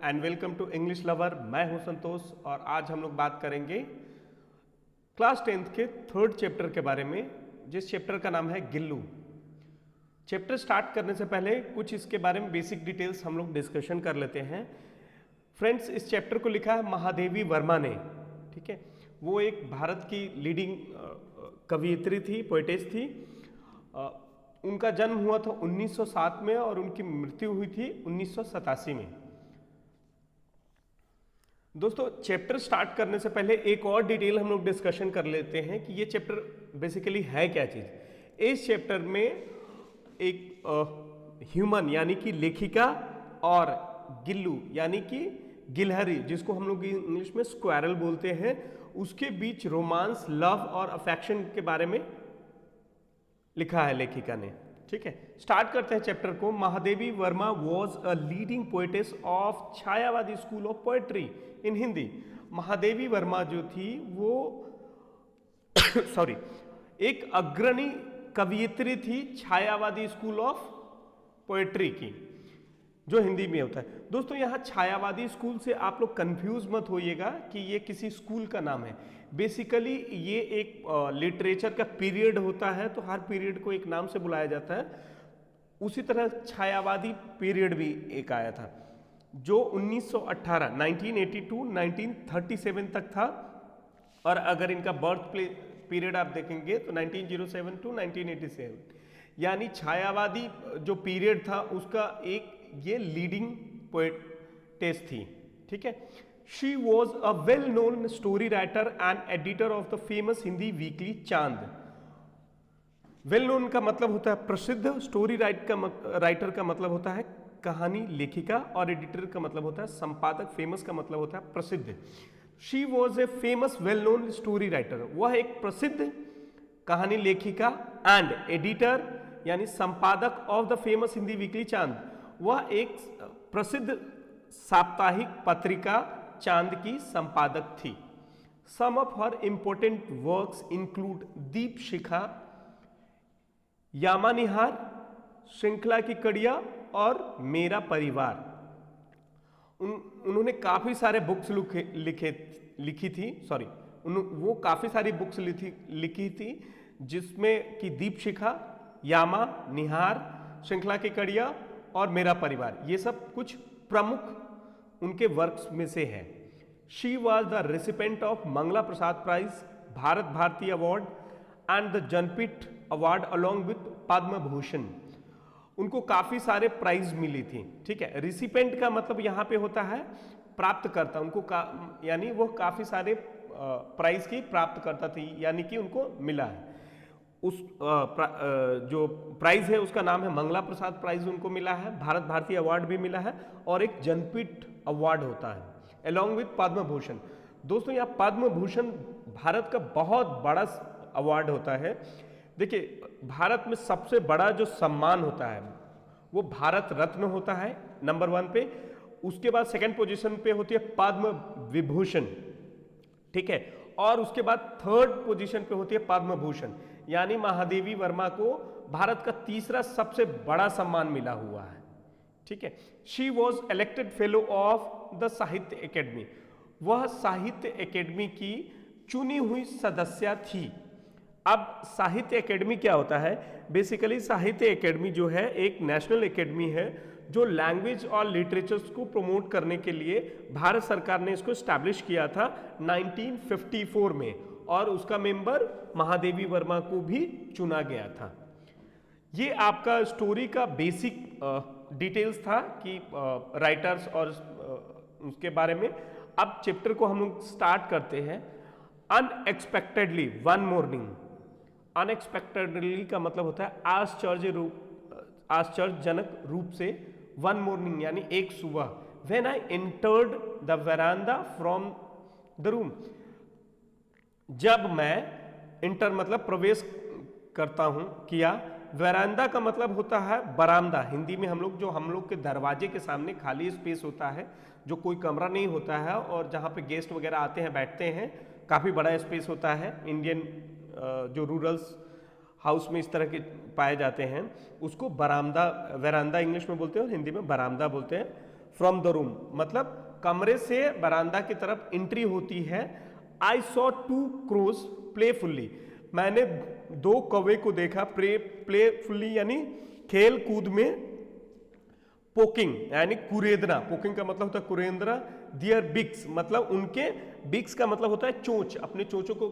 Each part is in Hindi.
And welcome to English lover. मैं हूं संतोष और आज हम लोग बात करेंगे क्लास 10th के थर्ड चैप्टर के बारे में, जिस चैप्टर का नाम है गिल्लू। चैप्टर स्टार्ट करने से पहले कुछ इसके बारे में बेसिक डिटेल्स हम लोग डिस्कशन कर लेते हैं। फ्रेंड्स, इस चैप्टर को लिखा है महादेवी वर्मा ने। ठीक है, वो एक भारत की लीडिंग कवियत्री थी, पोएटेस थी। उनका जन्म हुआ था 1907 में और उनकी मृत्यु हुई थी 1987 में। दोस्तों, चैप्टर स्टार्ट करने से पहले एक और डिटेल हम लोग डिस्कशन कर लेते हैं कि ये चैप्टर बेसिकली है क्या चीज। इस चैप्टर में एक ह्यूमन यानी कि लेखिका और गिल्लू यानी कि गिलहरी, जिसको हम लोग इंग्लिश में स्क्वारल बोलते हैं, उसके बीच रोमांस, लव और अफेक्शन के बारे में लिखा है लेखिका ने। ठीक है, स्टार्ट करते हैं चैप्टर को। Mahadevi Varma was a leading poetess of Chhayavadi school of poetry in Hindi. Mahadevi Varma जो थी वो एक अग्रणी कवियत्री थी छायावादी स्कूल ऑफ पोएट्री की, जो हिंदी में होता है। दोस्तों, यहाँ छायावादी स्कूल से आप लोग कंफ्यूज मत होइएगा कि ये किसी स्कूल का नाम है। बेसिकली ये एक लिटरेचर का पीरियड होता है, तो हर पीरियड को एक नाम से बुलाया जाता है। उसी तरह छायावादी पीरियड भी एक आया था जो 1937 तक था। और अगर इनका बर्थ पीरियड आप देखेंगे तो 1907 टू 1987, यानी छायावादी जो पीरियड था उसका एक ये लीडिंग पोएटेस थी। ठीक है, she was a well known story writer and editor of the famous Hindi weekly चांद। वेल नोन का मतलब होता है प्रसिद्ध, स्टोरी राइटर का मतलब होता है कहानी लेखिका, और एडिटर का मतलब होता है संपादक, फेमस का मतलब होता है प्रसिद्ध। She was a famous well known story writer, वह एक प्रसिद्ध कहानी लेखिका एंड एडिटर यानी संपादक of the famous Hindi weekly चांद। वह एक प्रसिद्ध साप्ताहिक पत्रिका चांद की संपादक थी। Some of her important works include Deepshikha, यामानिहार, श्रृंखला की कड़िया और मेरा परिवार। उन्होंने काफी सारे बुक्स लिखी थी। वो काफी सारी बुक्स लिखी थी, जिसमें कि दीप शिखा, यामा निहार, श्रृंखला की कड़िया और मेरा परिवार, ये सब कुछ प्रमुख उनके वर्क्स में से है। She was the recipient of Mangala Prasad prize, Bharat Bharati award and the Jnanpith award along with Padma Bhushan. उनको काफी सारे प्राइज मिली थी। ठीक है, रिसिपेंट का मतलब यहाँ पे होता है प्राप्तकर्ता। उनको यानी वो काफी सारे प्राइज की प्राप्त करता थी, यानी कि उनको मिला है। उस जो प्राइज है उसका नाम है मंगला प्रसाद प्राइज, उनको मिला है। भारत भारती अवार्ड भी मिला है और एक जनपीठ अवार्ड होता है अलॉन्ग विथ पद्म भूषण। दोस्तों, यहाँ पद्म भूषण भारत का बहुत बड़ा अवार्ड होता है। देखिए, भारत में सबसे बड़ा जो सम्मान होता है वो भारत रत्न होता है नंबर 1 पे। उसके बाद सेकंड पोजीशन पे होती है पद्म विभूषण। ठीक है, और उसके बाद थर्ड पोजीशन पे होती है पद्म भूषण। यानी महादेवी वर्मा को भारत का तीसरा सबसे बड़ा सम्मान मिला हुआ है। ठीक है, she was elected fellow of the साहित्य एकेडमी। वह साहित्य एकेडमी की चुनी हुई सदस्य थी। अब साहित्य एकेडमी क्या होता है? बेसिकली साहित्य एकेडमी जो है एक नेशनल एकेडमी है जो लैंग्वेज और लिटरेचर्स को प्रमोट करने के लिए भारत सरकार ने इसको स्टैब्लिश किया था 1954 में, और उसका मेंबर महादेवी वर्मा को भी चुना गया था। ये आपका स्टोरी का बेसिक डिटेल्स था कि राइटर्स और उसके बारे में। अब चैप्टर को हम लोग स्टार्ट करते हैं। Unexpectedly one morning. अनएक्सपेक्टेडली का मतलब होता है आश्चर्यजनक रूप से। वन मॉर्निंग यानी एक सुबह। When I entered the veranda from the room. जब मैं इंटर मतलब प्रवेश करता हूं, किया। वेरांडा का मतलब होता है बरामदा। हिंदी में हम लोग के दरवाजे के सामने खाली स्पेस होता है, जो कोई कमरा नहीं होता है और जहाँ पे गेस्ट वगैरह आते हैं, बैठते हैं, काफ़ी बड़ा स्पेस होता है। इंडियन जो रूरल्स हाउस में इस तरह के पाए जाते हैं, उसको बरामदा, वेरांदा इंग्लिश में बोलते हैं और हिंदी में बरामदा बोलते हैं। फ्रॉम द रूम, मतलब कमरे से बरामदा की तरफ एंट्री होती है। आई सॉ 2 crows प्लेफुल्ली, मैंने 2 कौवे को देखा प्लेफुल्ली यानी खेल कूद में, पोकिंग यानी कुरेदना, पोकिंग का मतलब होता है कुरेदना, दियर बिक्स मतलब उनके, बिक्स का मतलब होता है चोंच, अपने चोंचों को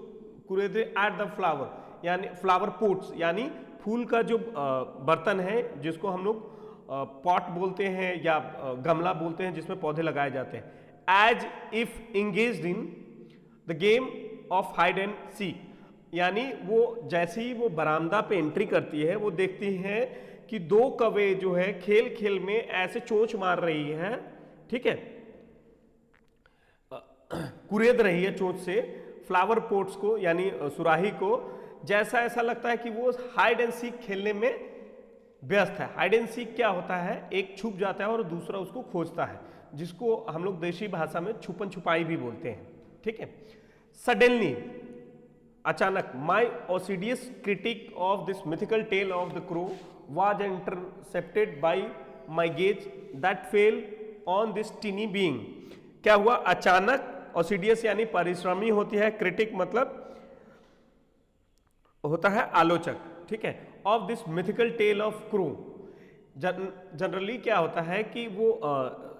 कुरेदे, एट द फ्लावर यानी फ्लावर पोट्स यानी फूल का जो बर्तन है जिसको हम लोग पॉट बोलते हैं या गमला बोलते हैं जिसमें पौधे लगाए जाते हैं। As if engaged in the game of hide and seek, यानी वो जैसे ही वो बरामदा पे एंट्री करती है वो देखती है कि 2 कौवे जो है खेल खेल में ऐसे चोंच मार रही है, ठीक है, कुरेद रही है चोंच से फ्लावर पोट्स को यानी सुराही को, जैसा ऐसा लगता है कि वो हाइड एंड सीक खेलने में व्यस्त है। हाइड एंड सीक क्या होता है, एक छुप जाता है और दूसरा उसको खोजता है, जिसको हम लोग देशी भाषा में छुपन छुपाई भी बोलते हैं, ठीक है। सडनली अचानक, my assiduous critic of this mythical tale of the crow was intercepted by my gaze that fell on this teeny being। क्या हुआ, अचानक, ओसिडियस यानी परिश्रमी होती है, क्रिटिक मतलब होता है आलोचक, ठीक है, of this mythical tale of crow. Generally क्या होता है कि वो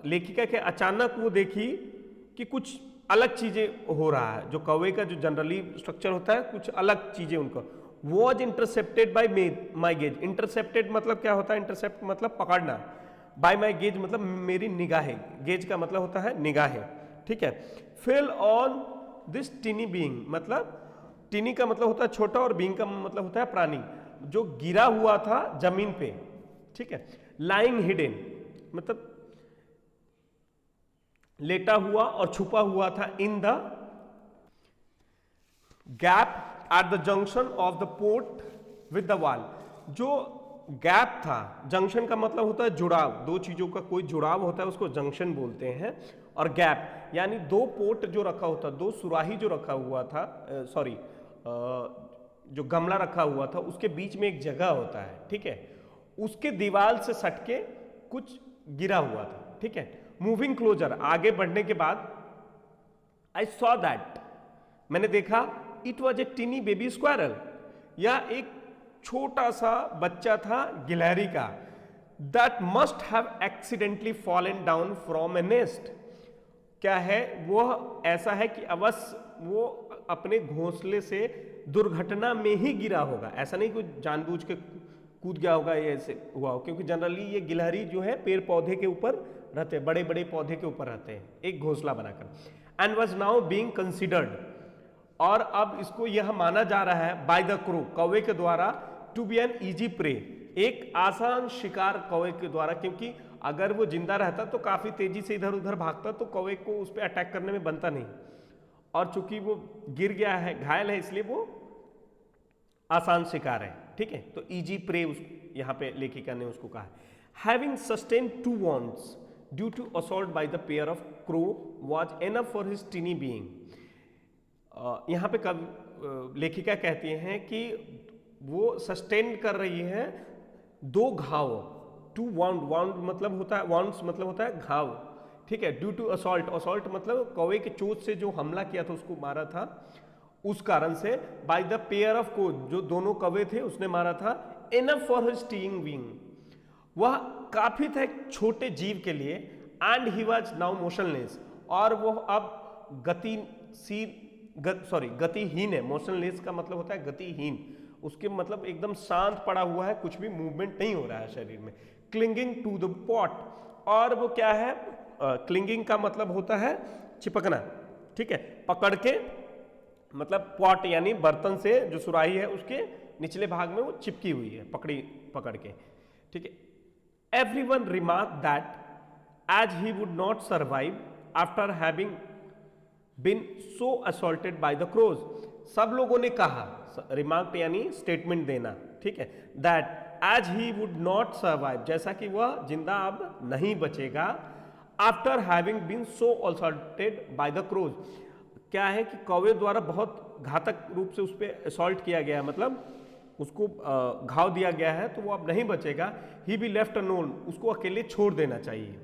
लेखिका के अचानक वो देखी कि कुछ अलग चीजें हो रहा है, जो कौवे का जो जनरली स्ट्रक्चर होता है कुछ अलग चीजें उनको, was intercepted by my gauge. Intercepted मतलब क्या होता है, इंटरसेप्ट मतलब पकड़ना, बाय माई गेज मतलब मेरी निगाहें, गेज का मतलब होता है निगाहें, ठीक है। Fell on this tiny being, मतलब टीनी का मतलब होता है छोटा और बीइंग का मतलब होता है प्राणी, जो गिरा हुआ था जमीन पे, ठीक है। लाइंग हिडन मतलब लेटा हुआ और छुपा हुआ था, in the gap at the junction of the port with the wall. जो गैप था, जंक्शन का मतलब होता है जुड़ाव, 2 चीजों का कोई जुड़ाव होता है उसको जंक्शन बोलते हैं, और गैप यानी 2 पोर्ट जो रखा होता, 2 सुराही जो रखा हुआ था, सॉरी जो गमला रखा हुआ था उसके बीच में एक जगह होता है, ठीक है, उसके दीवार से सटके कुछ गिरा हुआ था, ठीक है। मूविंग क्लोजर, आगे बढ़ने के बाद, आई सॉ दैट, मैंने देखा, it was a tiny baby squirrel, या एक छोटा सा बच्चा था गिलहरी का, that must have accidentally fallen down from a nest. क्या है, वह ऐसा है कि अवश्य वो अपने घोंसले से दुर्घटना में ही गिरा होगा, ऐसा नहीं कोई जानबूझ के कूद गया होगा, ये ऐसे हुआ हो, क्योंकि जनरली ये गिलहरी जो है पेड़ पौधे के ऊपर रहते हैं, बड़े बड़े पौधे के ऊपर रहते हैं एक घोंसला बनाकर। And was now being considered, और अब इसको यह माना जा रहा है, बाय द क्रो, कौवे के द्वारा, to be an easy prey, एक आसान शिकार कौवे के द्वारा, क्योंकि अगर वो जिंदा रहता तो काफी तेजी से इधर उधर भागता तो कौवे को उस पर अटैक करने में बनता नहीं, और चूंकि वो गिर गया है, घायल है, इसलिए वो आसान शिकार है, ठीक है। तो इजी प्रे यहाँ पे लेखिका ने उसको कहा। Having sustain 2 wounds due to assault by the pair of crow was enough for his tiny being. यहाँ पे लेखिका कहती हैं कि वो सस्टेन कर रही है 2 घाव, 2 wound, wound मतलब होता है, wounds मतलब होता है घाव, ठीक है। ड्यू टू असॉल्ट, असॉल्ट मतलब कौवे के चोट से जो हमला किया था उसको मारा था, उस कारण से, बाय द पेयर ऑफ को, जो दोनों कौवे थे उसने मारा था, enough for his teeing wing, वह काफी था एक छोटे जीव के लिए, and he was now motionless, और वह अब गतिहीन है। मोशनलेस का मतलब होता है गतिहीन, उसके मतलब एकदम शांत पड़ा हुआ है, कुछ भी मूवमेंट नहीं हो रहा है शरीर में। क्लिंगिंग टू द पॉट, और वो क्या है, क्लिंगिंग का मतलब होता है चिपकना, ठीक है, पकड़ के, मतलब पॉट यानी बर्तन से जो सुराही है उसके निचले भाग में वो चिपकी हुई है, पकड़ के, ठीक है। Everyone remark that as he would not survive after having been so assaulted by the crows, सब लोगों ने कहा, रिमार्क यानी स्टेटमेंट देना, ठीक है, that as he would not survive, जैसा कि वह जिंदा अब नहीं बचेगा, after having been so assaulted by the crows. क्या है कि कौवे द्वारा बहुत घातक रूप से उस पर असॉल्ट किया गया है, मतलब उसको घाव दिया गया है, तो वो अब नहीं बचेगा। ही बी लेफ्ट अलोन, उसको अकेले छोड़ देना चाहिए,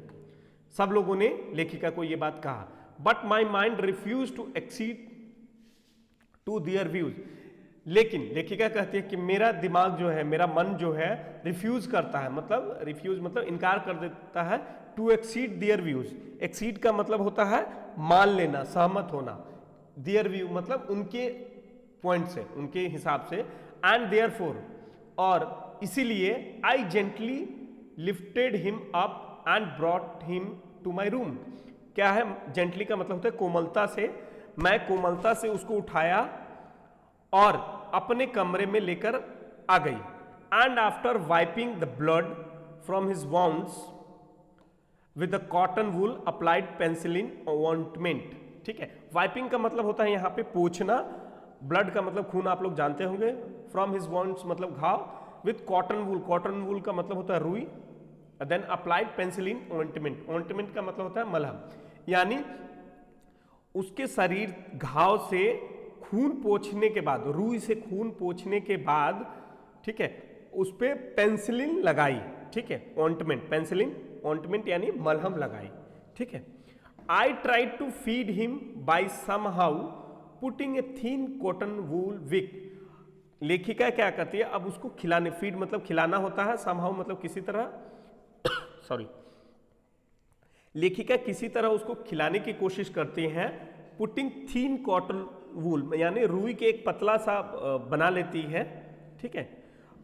सब लोगों ने लेखिका को ये बात कहा, but my mind refuse to exceed to their views. लेकिन लेखिका कहती है कि मेरा दिमाग जो है, मेरा मन जो है रिफ्यूज करता है, मतलब रिफ्यूज मतलब इनकार कर देता है, to exceed their views. Exceed का मतलब होता है मान लेना, सहमत होना, दियर व्यू मतलब उनके पॉइंट से, उनके हिसाब से, एंड देयर फोर, और इसीलिए I gently lifted him up and brought him to my room. क्या है जेंटली का मतलब होता है कोमलता से, मैं कोमलता से उसको उठाया और अपने कमरे में लेकर आ गई। And after wiping the blood from his wounds with the cotton wool applied penicillin ointment. ठीक है, वाइपिंग का मतलब होता है यहाँ पे पोंछना, ब्लड का मतलब खून आप लोग जानते होंगे, फ्रॉम हिज वाउंड्स मतलब घाव, with cotton wool, cotton wool का मतलब होता है रुई, then applied penicillin ointment, ointment का मतलब होता है मलहम, यानी उसके शरीर घाव से खून पोंछने के बाद, रुई से खून पोंछने के बाद, ठीक है, उस पे पेंसिलिन लगाई। ठीक है, ऑइंटमेंट, पेंसिलिन ऑइंटमेंट यानी मलहम लगाई। ठीक है, I tried to feed him by somehow putting a thin cotton wool wick. लेखिका क्या करती है, अब उसको खिलाने, फीड मतलब खिलाना होता है, समहाउ मतलब किसी तरह सॉरी, लेखिका किसी तरह उसको खिलाने की कोशिश करती हैं, पुटिंग थीन कॉटन वूल यानी रुई के एक पतला सा बना लेती है। ठीक है,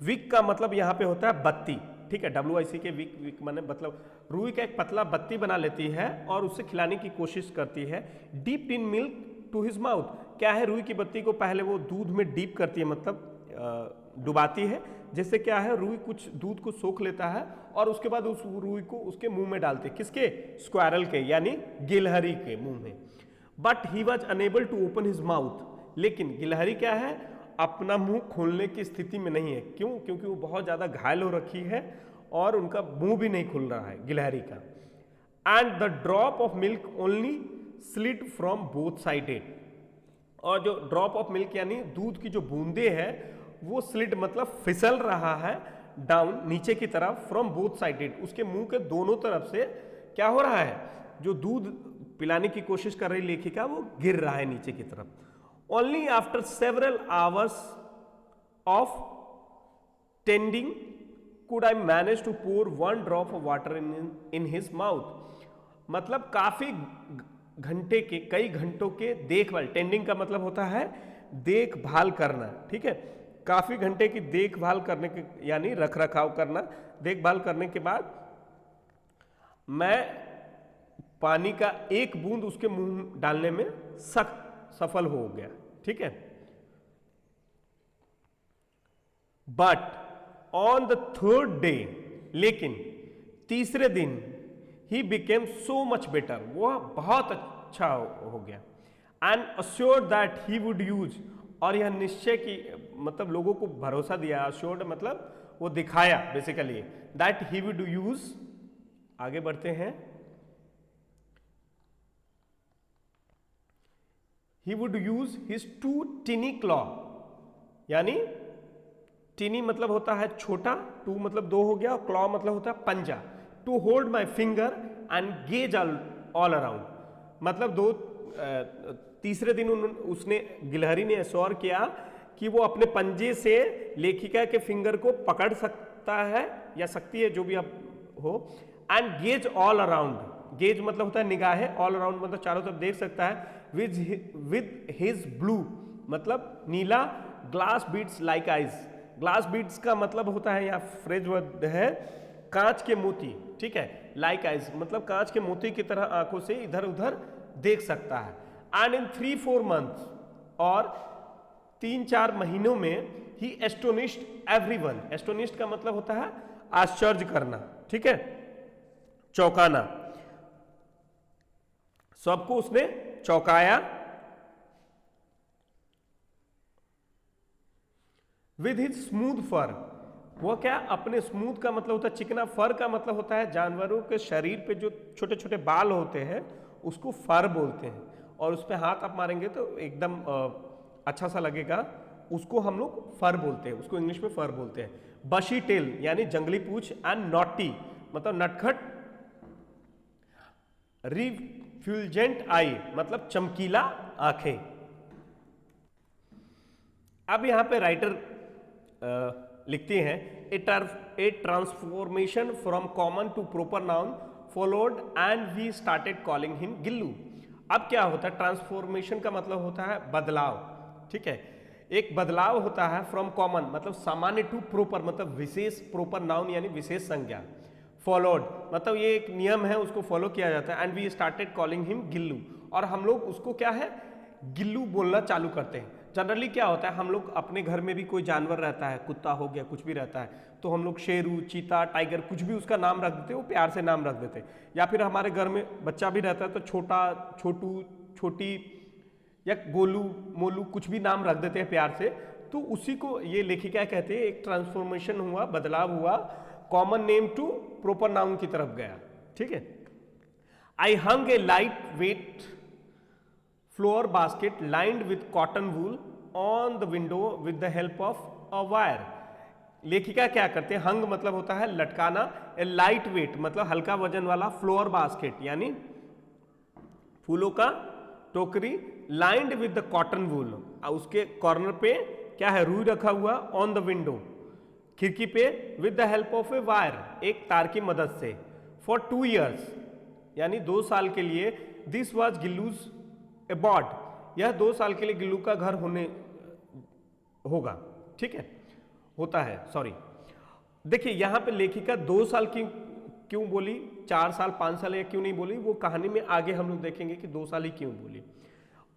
विक का मतलब यहाँ पे होता है बत्ती। ठीक है, WIC के विक, विक माने मतलब रुई का एक पतला बत्ती बना लेती है और उससे खिलाने की कोशिश करती है। Deep in milk to his mouth, क्या है, रुई की बत्ती को पहले वो दूध में डीप करती है, मतलब डुबाती है, जिससे क्या है रुई कुछ दूध को सोख लेता है और उसके बाद उस रुई को उसके मुंह में डालते हैं, किसके, स्क्वायरल के यानी गिलहरी के मुंह में। But he was unable to open his mouth, लेकिन गिलहरी क्या है, अपना मुंह खोलने की स्थिति में नहीं है। क्यों? क्योंकि वो बहुत ज्यादा घायल हो रखी है और उनका मुंह भी नहीं खुल रहा है गिलहरी का। And the drop of milk only slid from both sided, और जो ड्रॉप ऑफ मिल्क यानी दूध की जो बूंदे हैं वो स्लिड मतलब फिसल रहा है डाउन, नीचे की तरफ, फ्रॉम बोथ साइडेड, उसके मुंह के दोनों तरफ से क्या हो रहा है, जो दूध पिलाने की कोशिश कर रही लेखिका वो गिर रहा है नीचे की तरफ। Only after several hours of tending could I manage to pour one drop of water in his mouth, मतलब काफी घंटे के, कई घंटों के देखभाल, टेंडिंग का मतलब होता है देखभाल करना। ठीक है, काफी घंटे की देखभाल करने के यानी रख रखाव करना, देखभाल करने के बाद मैं पानी का एक बूंद उसके मुंह डालने में सफल हो गया। ठीक है, but on the third day, लेकिन तीसरे दिन, he became so much better, वह बहुत अच्छा हो गया। And assured that he would use, और यह निश्चय की मतलब लोगों को भरोसा दिया, अश्योर्ड मतलब वो दिखाया basically, that he would use, आगे बढ़ते हैं, he would use his two tiny claw, यानी टिनी मतलब होता है छोटा, टू मतलब दो हो गया, और क्लॉ मतलब होता है पंजा, to hold my finger and gaze all around, मतलब दो तीसरे दिन उसने, गिलहरी ने एश्योर किया कि वो अपने पंजे से लेखिका के फिंगर को पकड़ सकता है या सकती है, जो भी अब हो, and gaze all around, gauge मतलब होता है निगाहें, ऑल अराउंड मतलब चारों तरफ देख सकता है, विद हिज ब्लू मतलब नीला, glass beads like eyes, glass beads का मतलब होता है, यहाँ फ्रेज वर्ड है, कांच के मोती। ठीक है, लाइक आइज मतलब कांच के मोती की तरह आंखों से इधर उधर देख सकता है। एंड इन 3-4 मंथ्स, और 3-4 महीनों में ही एस्टोनिश्ड एवरीवन, एस्टोनिश्ड का मतलब होता है आश्चर्य करना। ठीक है, चौंकाना, सबको उसने चौंकाया। विद हिज स्मूथ फर, वो क्या, अपने स्मूथ का मतलब होता है चिकना, फर का मतलब होता है जानवरों के शरीर पे जो छोटे छोटे बाल होते हैं उसको फर बोलते हैं, और उस पर हाथ आप मारेंगे तो एकदम अच्छा सा लगेगा, उसको हम लोग फर बोलते हैं, उसको इंग्लिश में फर बोलते हैं। बशी टेल यानी जंगली पूछ, एंड नॉटी मतलब नटखट, रिफ्यूजेंट आई मतलब चमकीला आंखें। अब यहां पे राइटर लिखते हैं a transformation from common to proper noun followed and we started calling him Gillu. अब क्या होता है, ट्रांसफॉर्मेशन का मतलब होता है बदलाव, ठीक है। एक बदलाव होता है फ्रॉम कॉमन मतलब सामान्य टू प्रॉपर मतलब विशेष, प्रॉपर नाउन यानी विशेष संज्ञा, फॉलोड मतलब ये एक नियम है उसको फॉलो किया जाता है। And we started calling him Gillu, और हम लोग उसको क्या है गिल्लू बोलना चालू करते हैं। जनरली क्या होता है, हम लोग अपने घर में भी कोई जानवर रहता है, कुत्ता हो गया, कुछ भी रहता है, तो हम लोग शेरू, चीता, टाइगर कुछ भी उसका नाम रख देते, वो प्यार से नाम रख देते। या फिर हमारे घर में बच्चा भी रहता है तो छोटा, छोटू, छोटी या गोलू, मोलू कुछ भी नाम रख देते हैं प्यार से। तो उसी को ये लेखिका कहते हैं एक ट्रांसफॉर्मेशन हुआ, बदलाव हुआ, common name to proper noun की तरफ गया, ठीक है। I hung a light weight flower basket lined with cotton wool on the window with the help of a wire. लेखिका क्या करते हैं, हंग मतलब होता है लटकाना, ए लाइट वेट मतलब हल्का वजन वाला, फ्लोर बास्केट यानी फूलों का टोकरी, lined with the cotton wool उसके कॉर्नर पे क्या है रुई रखा हुआ, ऑन द विंडो खिड़की पे, with the help of a wire एक तार की मदद से, फॉर 2 years यानी 2 साल के लिए, दिस वॉज गिल्लूज अबॉर्ड यह 2 साल के लिए गिल्लू का घर होगा, ठीक है, होता है, सॉरी। देखिए यहां पे लेखिका 2 साल की क्यों बोली, 4 साल 5 साल या क्यों नहीं बोली, वो कहानी में आगे हम लोग देखेंगे कि 2 साल ही क्यों बोली।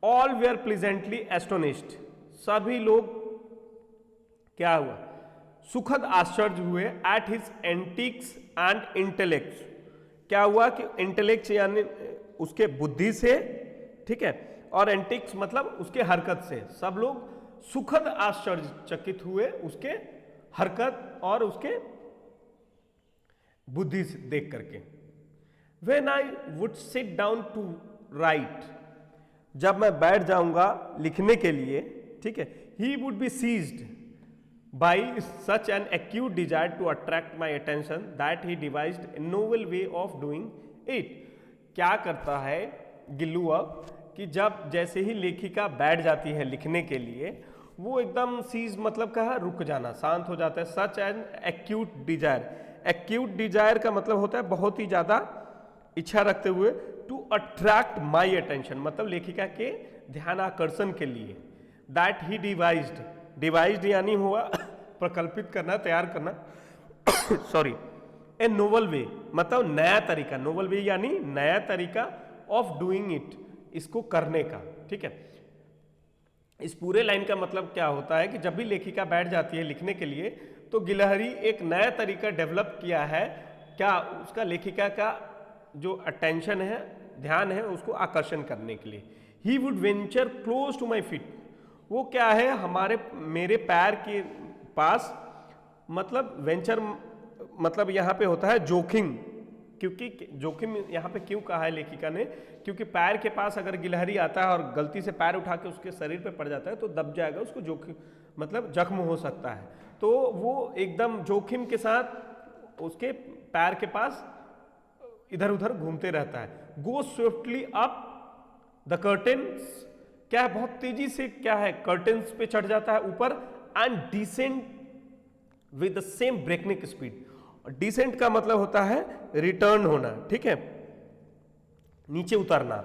ऑल वेयर प्लीजेंटली एस्टोनिश्ड सभी लोग क्या हुआ सुखद आश्चर्य हुए, at his antics and intellects क्या हुआ कि इंटेलेक्ट यानी उसके बुद्धि से, ठीक है, और एंटिक्स मतलब उसके हरकत से, सब लोग सुखद आश्चर्यचकित हुए उसके हरकत और उसके बुद्धि से देख करके। When I would sit down to write जब मैं बैठ जाऊंगा लिखने के लिए, ठीक है, he would be seized by such an acute desire to attract my attention that he devised a novel way of doing it। क्या करता है गिल्लू अब कि जब जैसे ही लेखिका बैठ जाती है लिखने के लिए, वो एकदम सीज मतलब क्या है रुक जाना, शांत हो जाता है। Such an acute desire, acute desire का मतलब होता है बहुत ही ज्यादा इच्छा रखते हुए, टू अट्रैक्ट माई अटेंशन मतलब लेखिका के ध्यान आकर्षण के लिए, दैट ही डिवाइज्ड, डिवाइज्ड यानी हुआ प्रकल्पित करना, तैयार करना सॉरी, ए नोवल वे मतलब नया तरीका, नोवल वे यानी नया तरीका ऑफ डूइंग इट इसको करने का, ठीक है। इस पूरे लाइन का मतलब क्या होता है कि जब भी लेखिका बैठ जाती है लिखने के लिए तो गिलहरी एक नया तरीका डेवलप किया है, क्या उसका लेखिका का जो अटेंशन है, ध्यान है, उसको आकर्षण करने के लिए। He would venture close to my feet, वो क्या है हमारे मेरे पैर के पास, मतलब वेंचर मतलब यहाँ पे होता है जोखिम, क्योंकि जोखिम यहाँ पे क्यों कहा है लेखिका ने, क्योंकि पैर के पास अगर गिलहरी आता है और गलती से पैर उठा के उसके शरीर पे पड़ जाता है तो दब जाएगा, उसको जोखिम मतलब जख्म हो सकता है। तो वो एकदम जोखिम के साथ उसके पैर के पास इधर उधर घूमते रहता है। गो स्विफ्टली अप द कर्टेन्स, क्या है बहुत तेजी से क्या है कर्टेन्स पे चढ़ जाता है ऊपर, and descend with the same breakneck speed. Descent का मतलब होता है रिटर्न होना, ठीक है, नीचे उतरना,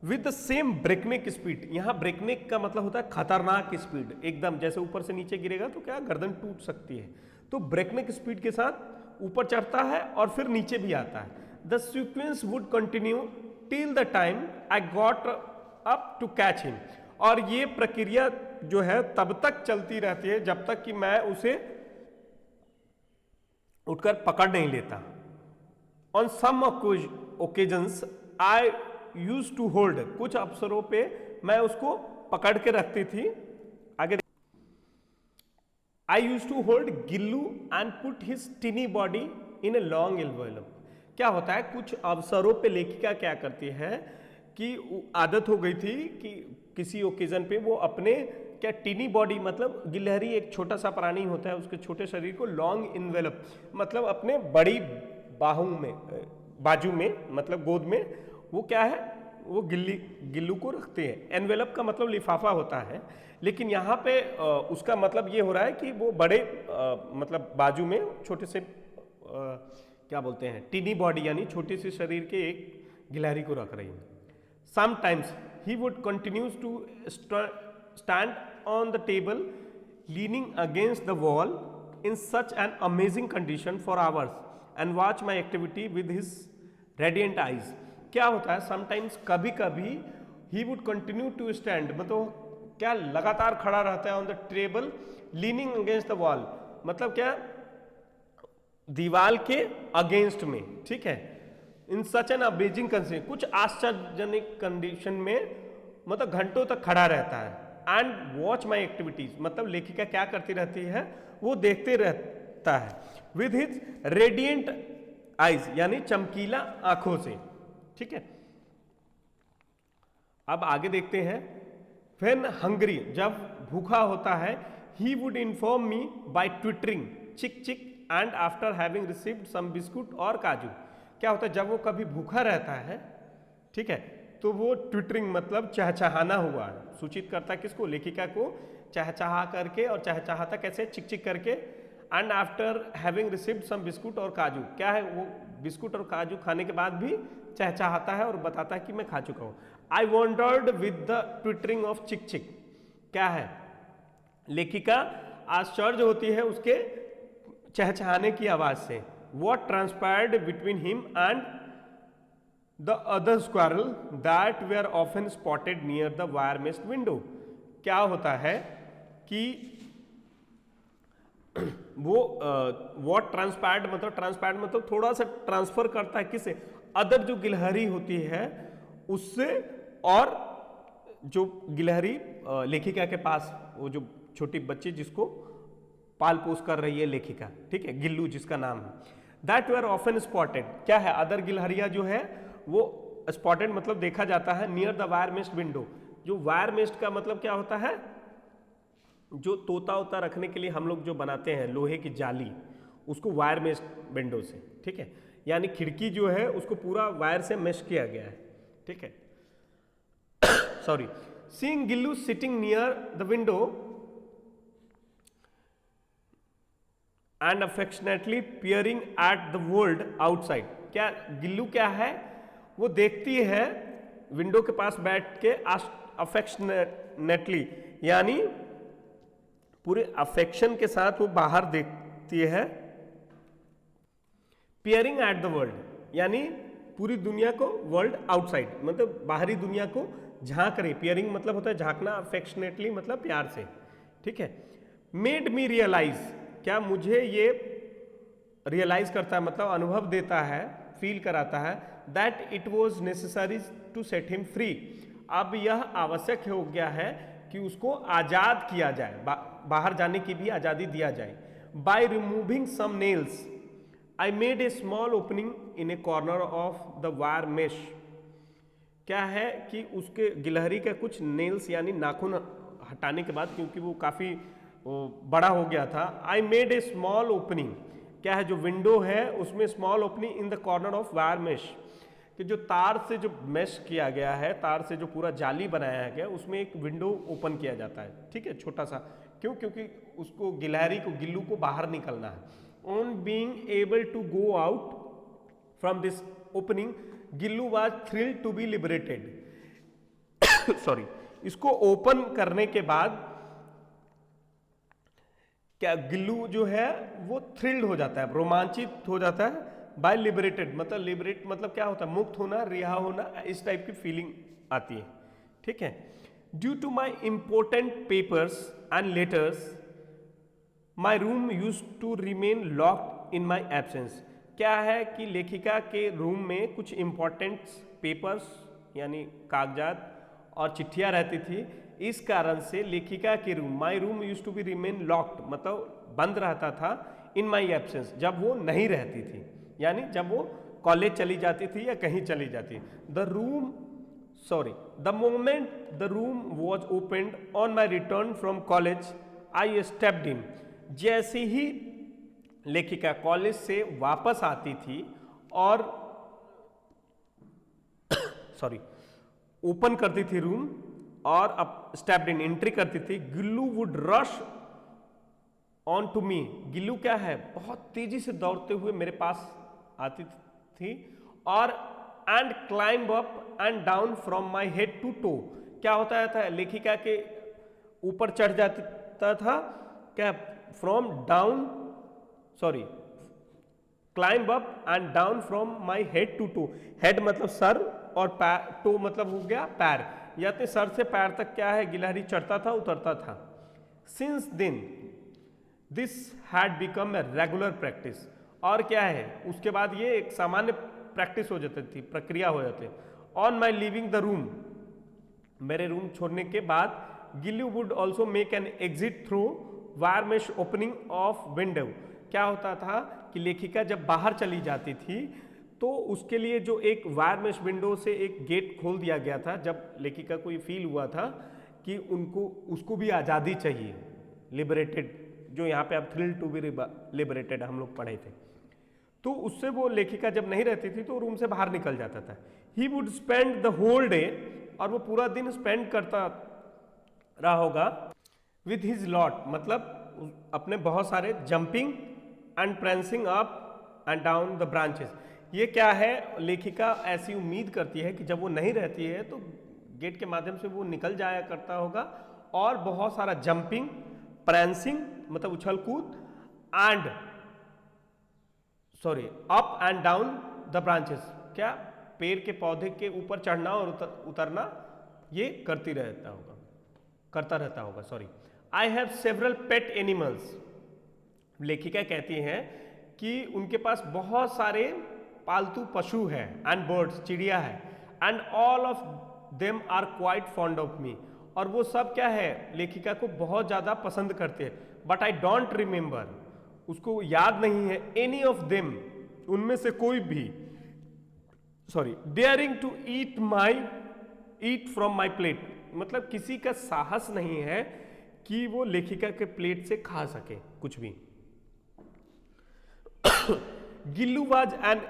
with the same breakneck speed. यहां ब्रेकनेक का मतलब होता है खतरनाक स्पीड, एकदम जैसे ऊपर से नीचे गिरेगा तो क्या गर्दन टूट सकती है, तो ब्रेकनेक स्पीड के साथ ऊपर चढ़ता है और फिर नीचे भी आता है। The sequence would continue till the time I got up to catch him, और ये प्रक्रिया जो है तब तक चलती रहती है जब तक कि मैं उसे उठकर पकड़ नहीं लेता। On some occasions I use to hold, कुछ अवसरों पे मैं उसको पकड़ के रखती थी। आगे I use to hold Gillu and put his tiny body in a long envelope. क्या होता है कुछ अवसरों पे लेखिका क्या करती है कि आदत हो गई थी कि किसी ओकेजन पे वो अपने क्या टिनी बॉडी मतलब गिलहरी एक छोटा सा प्राणी होता है, उसके छोटे शरीर को लॉन्ग इन्वेलप मतलब अपने बड़ी बाजू में मतलब गोद में वो क्या है, वो गिल्लू को रखते हैं। एनवेलप का मतलब लिफाफा होता है, लेकिन यहाँ पे उसका मतलब ये हो रहा है कि वो बड़े मतलब बाजू में छोटे से क्या बोलते हैं, टीनी बॉडी यानी छोटी सी शरीर के एक गिलहरी को रख रही है। Sometimes he would continues to stand on the table leaning against the wall in such an amazing condition for hours and watch my activity with his radiant eyes। क्या होता है, sometimes कभी कभी he would continue to stand, मतलब क्या लगातार खड़ा रहता है on the table leaning against the wall, मतलब क्या, दीवार के अगेंस्ट में, ठीक है। इन सच एन अमेजिंग कंडीशन, कुछ आश्चर्यजनक कंडीशन में, मतलब घंटों तक खड़ा रहता है। एंड वॉच माई एक्टिविटीज, मतलब लेखिका क्या करती रहती है, वो देखते रहता है। विद हिज रेडियंट आईज, यानी चमकीला आंखों से, ठीक है। अब आगे देखते हैं। व्हेन हंग्री, जब भूखा होता है, he would inform me by twittering chik chik and after having received some biscuit और काजू। क्या होता है, जब वो कभी भूखा रहता है, ठीक है, तो वो ट्विटरिंग मतलब चहचहाना हुआ सूचित करता है किसको, लेखिका को, चहचहा करके, और चहचहाता कैसे, चिक चिक करके। And after having received some biscuit और काजू, क्या है, वो बिस्कुट और काजू खाने के बाद भी चहचहाता है और बताता है कि मैं खा चुका हूँ। आई wandered with the twittering of चिक चिक, क्या है, लेखिका आश्चर्य होती है उसके चहचहाने की आवाज से। What transpired between him and the other squirrel that were often spotted near the wire meshed window। क्या होता है कि वो what transpired, मतलब ट्रांसपायर्ड मतलब थोड़ा सा ट्रांसफर करता है किसे, अदर जो गिलहरी होती है उससे, और जो गिलहरी लेखिका के पास, वो जो छोटी बच्ची जिसको पाल पोस कर रही है लेखिका, ठीक है, गिल्लू जिसका नाम है। दैट वर ऑफन स्पॉटेड, क्या है, अदर गिलहरिया जो है वो स्पॉटेड मतलब देखा जाता है, near the wire messed window. जो वायर मेस्ड का मतलब क्या होता है, जो तोता वोता रखने के लिए हम लोग जो बनाते हैं लोहे की जाली, उसको वायर मेस्ड विंडो से, ठीक है, यानी खिड़की जो है उसको पूरा वायर से मेश किया गया है, ठीक है। Sorry. Seeing Gillu sitting near the window and affectionately peering at the world outside, क्या गिल्लू क्या है, वो देखती है विंडो के पास बैठ के अफेक्शनेटली, यानी पूरे अफेक्शन के साथ वो बाहर देखती है। पियरिंग एट द वर्ल्ड, यानी पूरी दुनिया को, वर्ल्ड आउटसाइड मतलब बाहरी दुनिया को झांक रही। पियरिंग मतलब होता है झांकना, अफेक्शनेटली मतलब प्यार से, ठीक है। मेड मी रियलाइज, क्या मुझे ये रियलाइज करता है मतलब अनुभव देता है, फील कराता है, that it was necessary to set him free, अब यह आवश्यक हो गया है कि उसको आजाद किया जाए, बाहर जाने की भी आजादी दिया जाए। By removing some nails I made a small opening in a corner of the wire mesh, क्या है कि उसके गिलहरी का कुछ नेल्स यानी नाखून हटाने के बाद, क्योंकि वो काफ़ी बड़ा हो गया था, आई मेड ए स्मॉल ओपनिंग, क्या है, जो विंडो है उसमें small opening in the corner of wire mesh, कि जो तार से जो मेश किया गया है, तार से जो पूरा जाली बनाया गया, उसमें एक विंडो ओपन किया जाता है, ठीक है, छोटा सा। क्यों, क्योंकि उसको गिलहरी को, गिल्लू को बाहर निकलना है। On being able to go out from this opening Gillu was thrilled to be liberated. Sorry. इसको ओपन करने के बाद क्या गिल्लू जो है वो थ्रिल्ड हो जाता है, रोमांचित हो जाता है। बाय लिबरेटेड मतलब, लिबरेट मतलब क्या होता है, मुक्त होना, रिहा होना, इस टाइप की फीलिंग आती है, ठीक है। Due to my important papers and letters my room use to remain locked in my absence, क्या है कि लेखिका के रूम में कुछ इंपॉर्टेंट पेपर्स यानी कागजात और चिट्ठियां रहती थी, इस कारण से लेखिका के room, my room use to be remain locked मतलब बंद रहता था, इन माई एब्सेंस जब वो नहीं रहती थी, यानी जब वो कॉलेज चली जाती थी या कहीं चली जाती। The room, sorry, the moment the room was opened on my return from college I stepped in, जैसे ही लेखिका कॉलेज से वापस आती थी और सॉरी ओपन करती थी रूम और अब स्टेप्ड इन, एंट्री करती थी, Gillu would rush on to me, Gillu क्या है, बहुत तेजी से दौड़ते हुए मेरे पास आती थी, और and climb up and down from my head to toe, क्या होता था, लेखिका के ऊपर चढ़ जाता था, क्या, from down, sorry climb up and down from my head to toe, head मतलब सर और पैर, टो मतलब हो गया पैर, या तो सर से पैर तक क्या है गिलहरी चढ़ता था उतरता था। Since then this had become a regular practice, और क्या है उसके बाद ये एक सामान्य प्रैक्टिस हो जाती थी, प्रक्रिया हो जाती। On my living the room, मेरे रूम छोड़ने के बाद, Gillu would also make an exit through wire mesh opening of window, क्या होता था कि लेखिका जब बाहर चली जाती थी तो उसके लिए जो एक वायर मेश विंडो से एक गेट खोल दिया गया था, जब लेखिका को ये फील हुआ था कि उसको भी आज़ादी चाहिए, लिबरेटेड, जो यहाँ पे आप थ्रिल टू बी लिबरेटेड हम लोग पढ़े थे, तो उससे वो लेखिका जब नहीं रहती थी तो रूम से बाहर निकल जाता था। He would spend the whole day, और वो पूरा दिन स्पेंड करता रहा होगा विथ हिज लॉट, मतलब अपने बहुत सारे jumping and prancing up and down the branches. ये क्या है, लेखिका ऐसी उम्मीद करती है कि जब वो नहीं रहती है तो गेट के माध्यम से वो निकल जाया करता होगा, और बहुत सारा जंपिंग, प्रेंसिंग मतलब उछल कूद, and sorry up and down the branches, क्या पेड़ के पौधे के ऊपर चढ़ना और उतरना, ये करता रहता होगा। Sorry, I have several pet animals, लेखिका कहती हैं कि उनके पास बहुत सारे पालतू पशु हैं, एंड बर्ड्स, चिड़िया है, and all of them are quite fond of me, और वो सब क्या है लेखिका को बहुत ज़्यादा पसंद करते हैं, बट आई डोंट रिमेंबर, उसको याद नहीं है, एनी ऑफ देम, उनमें से कोई भी, sorry, daring to eat from my plate, मतलब किसी का साहस नहीं है कि वो लेखिका के प्लेट से खा सके कुछ भी। Gillu was an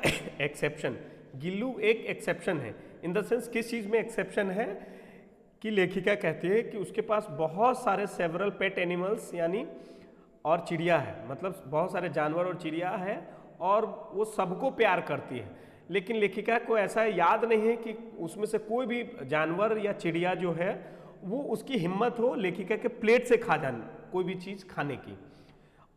exception, Gillu एक एक्सेप्शन है, इन द सेंस किस चीज में एक्सेप्शन है कि लेखिका कहती है कि उसके पास बहुत सारे सेवरल पेट एनिमल्स, यानी और चिड़िया है, मतलब बहुत सारे जानवर और चिड़िया है, और वो सबको प्यार करती है, लेकिन लेखिका को ऐसा याद नहीं है कि उसमें से कोई भी जानवर या चिड़िया जो है वो उसकी हिम्मत हो लेखिका के प्लेट से खा जाने, कोई भी चीज़ खाने की,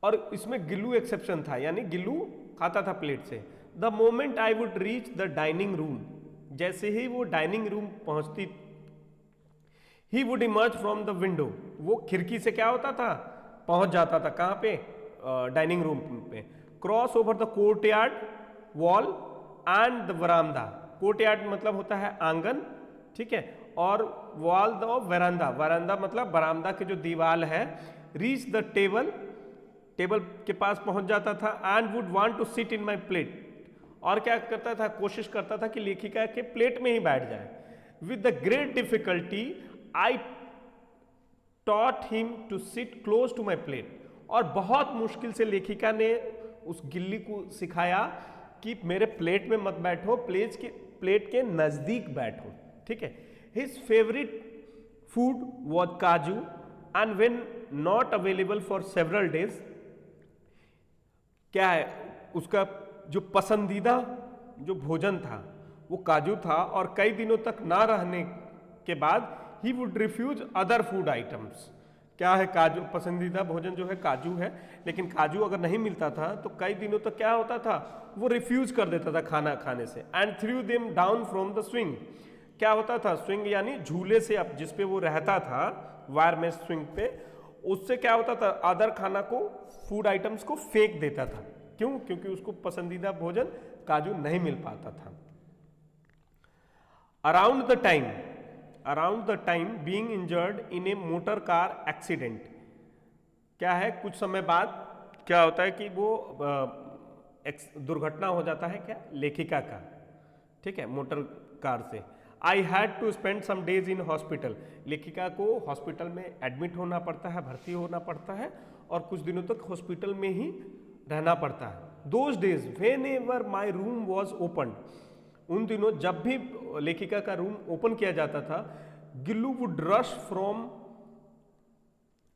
और इसमें गिल्लू एक्सेप्शन था, यानी गिल्लू खाता था प्लेट से। The moment I would reach the dining room, जैसे ही वो डाइनिंग रूम पहुंचती, he would emerge from the window, वो खिड़की से क्या होता था, पहुंच जाता था, कहाँ पे, डाइनिंग रूम पे, cross over the courtyard wall and the verandah, courtyard मतलब होता है आंगन, ठीक है, और वॉल द वरांदा, वरांदा मतलब बरामदा की जो दीवार है, रीच द टेबल, टेबल के पास पहुंच जाता था, and would want to sit in my plate, और क्या करता था, कोशिश करता था कि लेखिका के प्लेट में ही बैठ जाए। With the great difficulty I taught him to sit close to my plate, और बहुत मुश्किल से लेखिका ने उस गिल्ली को सिखाया कि मेरे प्लेट में मत बैठो, प्लेट के नजदीक बैठो, ठीक है। हिज फेवरेट फूड वॉज काजू, and when not available for several days, क्या है उसका जो पसंदीदा जो भोजन था वो काजू था, और कई दिनों तक ना रहने के बाद he would refuse other food items, क्या है काजू, पसंदीदा भोजन जो है काजू है, लेकिन काजू अगर नहीं मिलता था तो कई दिनों तक क्या होता था, वो रिफ्यूज कर देता था खाना खाने से, and through them down from the swing, क्या होता था, स्विंग यानी झूले से, अब जिसपे वो रहता था वायर में स्विंग पे, उससे क्या होता था, अदर खाना को, फूड आइटम्स को फेंक देता था, क्यों, क्योंकि उसको पसंदीदा भोजन काजू नहीं मिल पाता था। Around the time being injured in A motor car accident, क्या है कुछ समय बाद क्या होता है कि वो दुर्घटना हो जाता है, क्या, लेखिका का, ठीक है, मोटर कार से। I had to spend some days in hospital, लेखिका को हॉस्पिटल में एडमिट होना पड़ता है, भर्ती होना पड़ता है, और कुछ दिनों तक हॉस्पिटल में ही रहना पड़ता है। Those days when ever my room was open, उन दिनों जब भी लेखिका का रूम ओपन किया जाता था, Gillu would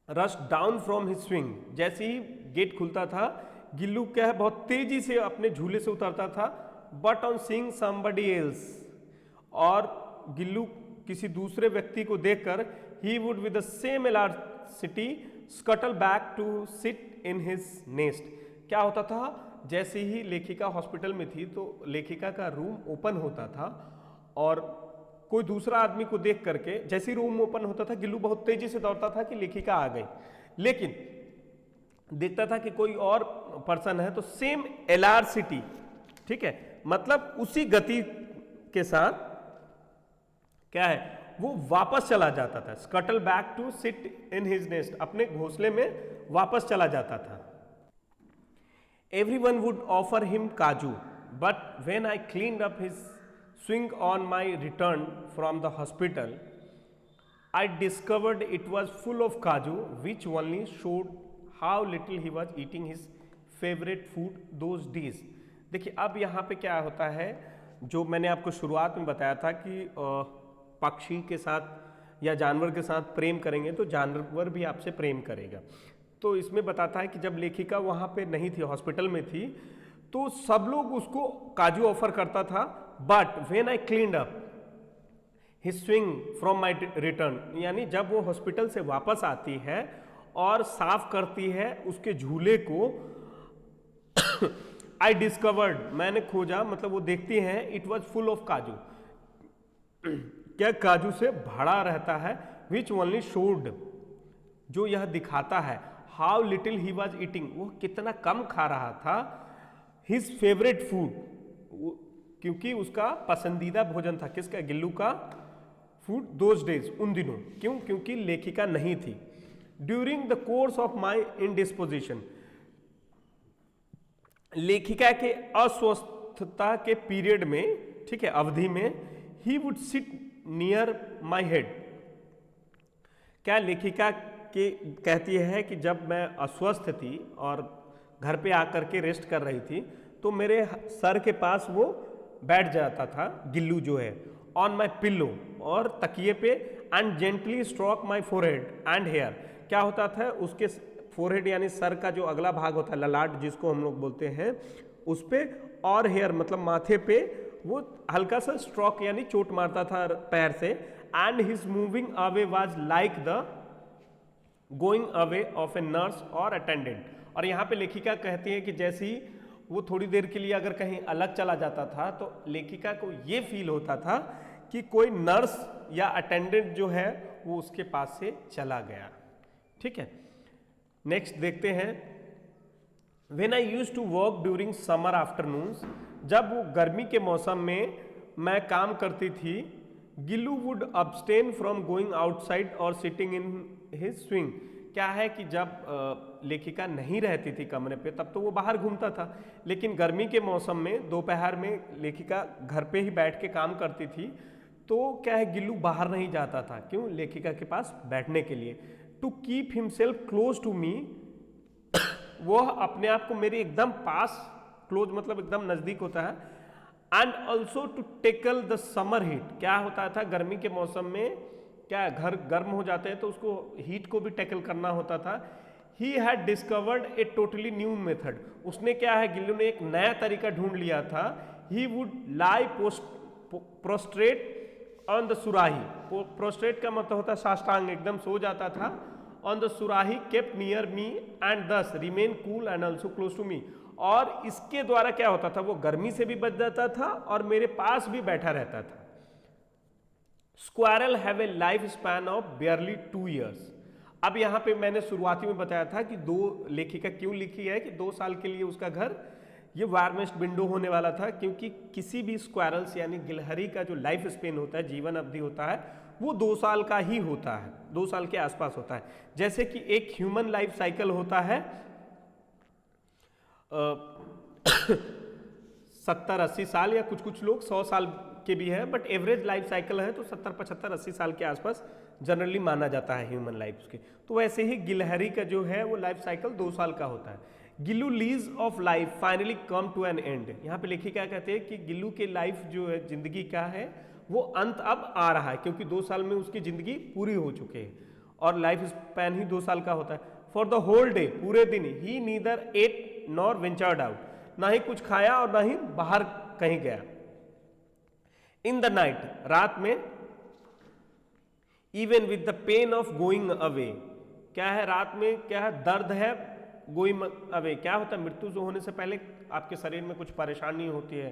rush down from his swing. जैसे ही गेट खुलता था, गिल्लू क्या है बहुत तेजी से अपने झूले से उतरता था। But on seeing somebody else, और गिल्लू किसी दूसरे व्यक्ति को देखकर ही would with the same alacrity scuttle back to sit in his nest. क्या होता था, जैसे ही लेखिका हॉस्पिटल में थी तो लेखिका का रूम ओपन होता था और कोई दूसरा आदमी को देख करके जैसे ही रूम ओपन होता था, गिल्लू बहुत तेजी से दौड़ता था कि लेखिका आ गई। लेकिन देखता था कि कोई और पर्सन है तो सेम एलासिटी, ठीक है, मतलब उसी गति के साथ क्या है वो वापस चला जाता था। Scuttle back to sit in his nest, अपने घोंसले में वापस चला जाता था। Everyone would offer him kaju, but when I cleaned up his swing on my return from the hospital, I discovered it was full of kaju, which only showed how little he was eating his favorite food those days. देखिए अब यहाँ पे क्या होता है, जो मैंने आपको शुरुआत में बताया था कि पक्षी के साथ या जानवर के साथ प्रेम करेंगे तो जानवर भी आपसे प्रेम करेगा। तो इसमें बताता है कि जब लेखिका वहाँ पे नहीं थी, हॉस्पिटल में थी, तो सब लोग उसको काजू ऑफर करता था। But when I cleaned up his swing from my return, यानी जब वो हॉस्पिटल से वापस आती है और साफ करती है उसके झूले को, आई डिस्कवर्ड, मैंने खोजा, मतलब वो देखती हैं, इट वॉज फुल ऑफ काजू, क्या काजू से भरा रहता है। विच ओनली शोड, जो यह दिखाता है, how little he was eating, वो कितना कम खा रहा था, हिज फेवरेट फूड, क्योंकि उसका पसंदीदा भोजन था, किसका, गिल्लू का फूड, दोज डेज, उन दिनों। क्यों, क्योंकि लेखिका नहीं थी। During the course of my indisposition, लेखिका के अस्वस्थता के पीरियड में, ठीक है, अवधि में, he would sit near my head. क्या लेखिका के कहती है कि जब मैं अस्वस्थ थी और घर पे आकर के रेस्ट कर रही थी तो मेरे सर के पास वो बैठ जाता था, गिल्लू जो है, ऑन माई पिल्लो, और तकिए पे, and gently stroke my forehead and hair. क्या होता था, उसके फोरहेड यानी सर का जो अगला भाग होता है, ललाट जिसको हम लोग बोलते हैं, उस पे, और हेयर मतलब माथे पे वो हल्का सा स्ट्रोक यानी चोट मारता था पैर से। And his moving away was like the going away of a nurse और अटेंडेंट। और यहाँ पे लेखिका कहती है कि जैसे ही वो थोड़ी देर के लिए अगर कहीं अलग चला जाता था तो लेखिका को ये फील होता था कि कोई नर्स या अटेंडेंट जो है वो उसके पास से चला गया। ठीक है, नेक्स्ट देखते हैं। When I used to work during summer afternoons, जब वो गर्मी के मौसम में मैं काम करती थी, Gillu would abstain from going outside और सिटिंग इन हिज स्विंग। क्या है कि जब लेखिका नहीं रहती थी कमरे पे तब तो वो बाहर घूमता था, लेकिन गर्मी के मौसम में दोपहर में लेखिका घर पे ही बैठ के काम करती थी, तो क्या है गिल्लू बाहर नहीं जाता था। क्यों? लेखिका के पास बैठने के लिए। To keep himself close to me, वह अपने आप को मेरे एकदम पास, क्लोज मतलब एकदम नजदीक होता है। And also to tackle the summer heat. क्या होता था गर्मी के मौसम में, क्या घर गर्म हो जाते हैं तो उसको हीट को भी टैकल करना होता था। He had discovered a totally new method. उसने क्या है, गिल्लू ने एक नया तरीका ढूंढ लिया था। He would lie prostrate on the surahi. Prostrate का मतलब होता है साष्टांग, एकदम सो जाता था। On the surahi kept near me and thus remain cool and also close to me. और इसके द्वारा क्या होता था, वो गर्मी से भी बच जाता था और मेरे पास भी बैठा रहता था। Squirrel have a life span of barely 2 years। अब यहाँ पे मैंने शुरुआती में बताया था कि लेखिका क्यों लिखी है कि 2 साल के लिए उसका घर ये वार्मेस्ट विंडो होने वाला था, क्योंकि किसी भी स्क्वायरल्स यानी गिलहरी का जो लाइफ स्पेन होता है, जीवन अवधि होता है, वो 2 साल का ही होता है, 2 साल के आसपास होता है। जैसे कि एक ह्यूमन लाइफ साइकिल होता है 70-80 साल, या कुछ लोग 100 साल के भी है, बट एवरेज लाइफ साइकिल है तो 70-75-80 साल के आसपास जनरली माना जाता है ह्यूमन लाइफ के। तो वैसे ही गिलहरी का जो है वो लाइफ साइकिल 2 साल का होता है। Gillu lease of life finally come to an end. यहाँ पे लेखिका कहते हैं कि गिल्लू के लाइफ जो है जिंदगी का है वो अंत अब आ रहा है, क्योंकि 2 साल में उसकी जिंदगी पूरी हो चुकी है और लाइफ स्पैन ही 2 साल का होता है। फॉर द होल डे, पूरे दिन, he neither ate nor ventured out, ना ही कुछ खाया और ना ही बाहर कहीं गया। इन द नाइट, रात में, even with the pen of going away, क्या है रात में, क्या है दर्द है, गोइंग अवे क्या होता है, मृत्यु जो होने से पहले आपके शरीर में कुछ परेशानी होती है,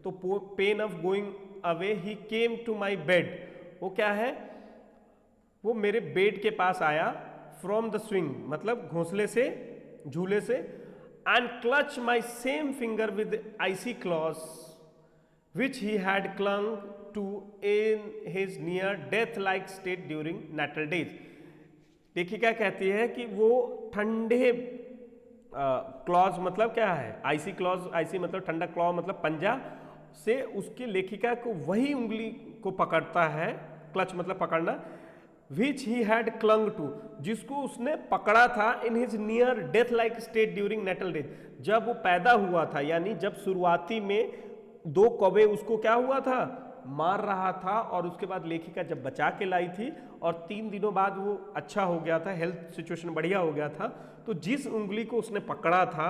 तो pain of going away, he came to my bed, वो क्या है, वो मेरे बेड के पास आया, फ्रॉम द स्विंग मतलब घोंसले से, झूले से, and clutch my same finger with icy claws which he had clung to in his near death like state during natal days। लेखिका कहती है कि वो ठंडे क्लॉज मतलब क्या है, आइसी क्लॉज, आइसी मतलब ठंडा, क्लॉ मतलब पंजा से उसकी लेखिका को वही उंगली को पकड़ता है, क्लच मतलब पकड़ना, which he had clung to, जिसको उसने पकड़ा था, in his near death like state during natal days, जब वो पैदा हुआ था, यानी जब शुरुआती में 2 कौवे उसको क्या हुआ था, मार रहा था, और उसके बाद लेखिका जब बचा के लाई थी और 3 दिनों बाद वो अच्छा हो गया था, हेल्थ सिचुएशन बढ़िया हो गया था, तो जिस उंगली को उसने पकड़ा था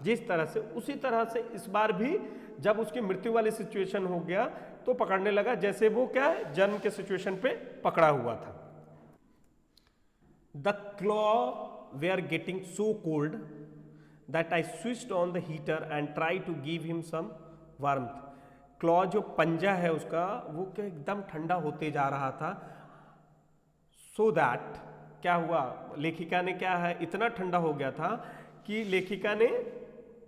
जिस तरह से, उसी तरह से इस बार भी जब उसकी मृत्यु वाली सिचुएशन हो गया तो पकड़ने लगा, जैसे वो क्या है जन्म के सिचुएशन पे पकड़ा हुआ था। The claw were getting so cold that I switched on the heater and try to give him some warmth. Claw जो पंजा है उसका वो क्या एकदम ठंडा होते जा रहा था, सो दैट क्या हुआ, लेखिका ने क्या है इतना ठंडा हो गया था कि लेखिका ने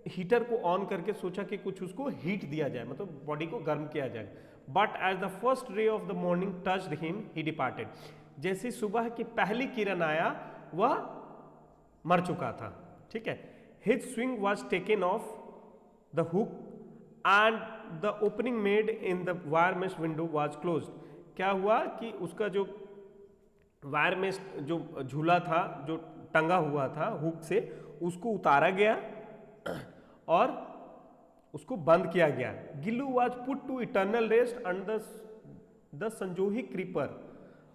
हीटर को ऑन करके सोचा कि कुछ उसको हीट दिया जाए, मतलब बॉडी को गर्म किया जाए। But as the first ray of the morning touched him he departed, जैसे सुबह की पहली किरण आया वह मर चुका था, ठीक है। His swing was taken of the hook and the opening made in the wire mesh window was close. क्या हुआ कि उसका जो वायर मेश जो झूला था, जो टंगा हुआ था हुक से, उसको उतारा गया और उसको बंद किया गया। Gillu was put to eternal rest under the sonjuhi creeper,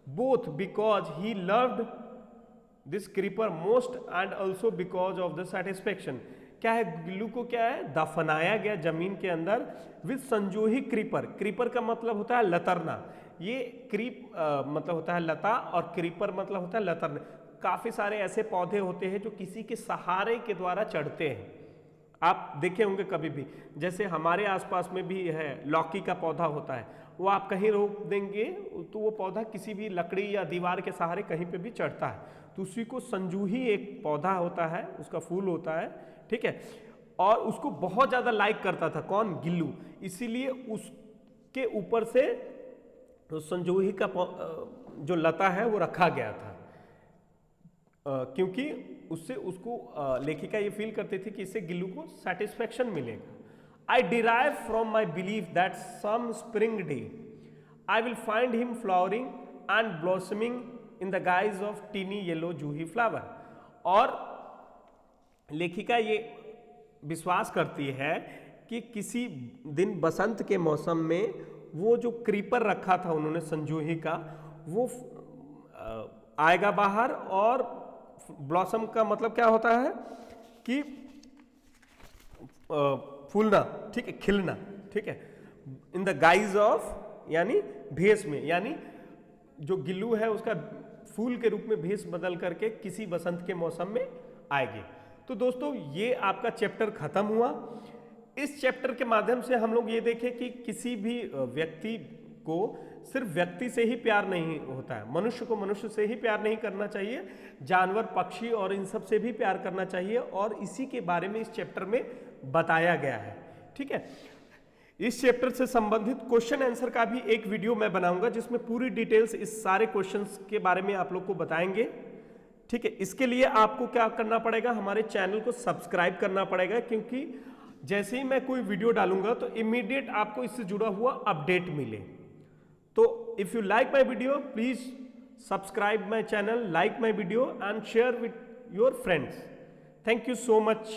both because he loved this creeper most and also because of the satisfaction. क्या है, गिल्लू को क्या है दफनाया गया जमीन के अंदर विद संजोही क्रीपर। क्रीपर का मतलब होता है लतरना, ये क्रीप मतलब होता है लता, और क्रीपर मतलब होता है लतरना। काफी सारे ऐसे पौधे होते हैं जो किसी के सहारे के द्वारा चढ़ते हैं, आप देखे होंगे कभी भी, जैसे हमारे आसपास में भी है, लौकी का पौधा होता है, वो आप कहीं रोक देंगे तो वो पौधा किसी भी लकड़ी या दीवार के सहारे कहीं पे भी चढ़ता है, तो उसी को संजूही एक पौधा होता है, उसका फूल होता है, ठीक है, और उसको बहुत ज्यादा लाइक करता था कौन, गिल्लू, इसीलिए उसके ऊपर से संजूही का जो लता है वो रखा गया था, क्योंकि उससे उसको लेखिका ये फील करते थे कि इससे गिल्लू को सेटिस्फेक्शन मिलेगा। I derive from my believe that some spring day I will find him flowering and blossoming in the guise of tiny yellow juhi flower. और लेखिका ये विश्वास करती है कि किसी दिन बसंत के मौसम में वो जो क्रीपर रखा था उन्होंने संजूही का, वो आएगा बाहर, और ब्लॉसम का मतलब क्या होता है कि फूलना, ठीक है, खिलना, ठीक है, इन द गाइज ऑफ यानी भेष में, यानी जो गिल्लू है उसका फूल के रूप में भेष बदल करके किसी बसंत के मौसम में आएगी। तो दोस्तों ये आपका चैप्टर खत्म हुआ। इस चैप्टर के माध्यम से हम लोग ये देखें कि किसी भी व्यक्ति को सिर्फ व्यक्ति से ही प्यार नहीं होता है, मनुष्य को मनुष्य से ही प्यार नहीं करना चाहिए, जानवर, पक्षी और इन सब से भी प्यार करना चाहिए, और इसी के बारे में इस चैप्टर में बताया गया है, ठीक है। इस चैप्टर से संबंधित क्वेश्चन आंसर का भी एक वीडियो मैं बनाऊंगा जिसमें पूरी डिटेल्स इस सारे क्वेश्चंस के बारे में आप लोग को बताएंगे, ठीक है। इसके लिए आपको क्या करना पड़ेगा, हमारे चैनल को सब्सक्राइब करना पड़ेगा, क्योंकि जैसे ही मैं कोई वीडियो डालूंगा तो इमीडिएट आपको इससे जुड़ा हुआ अपडेट मिले। तो if you like my video please subscribe my channel, like my video and share with your friends. Thank you so much.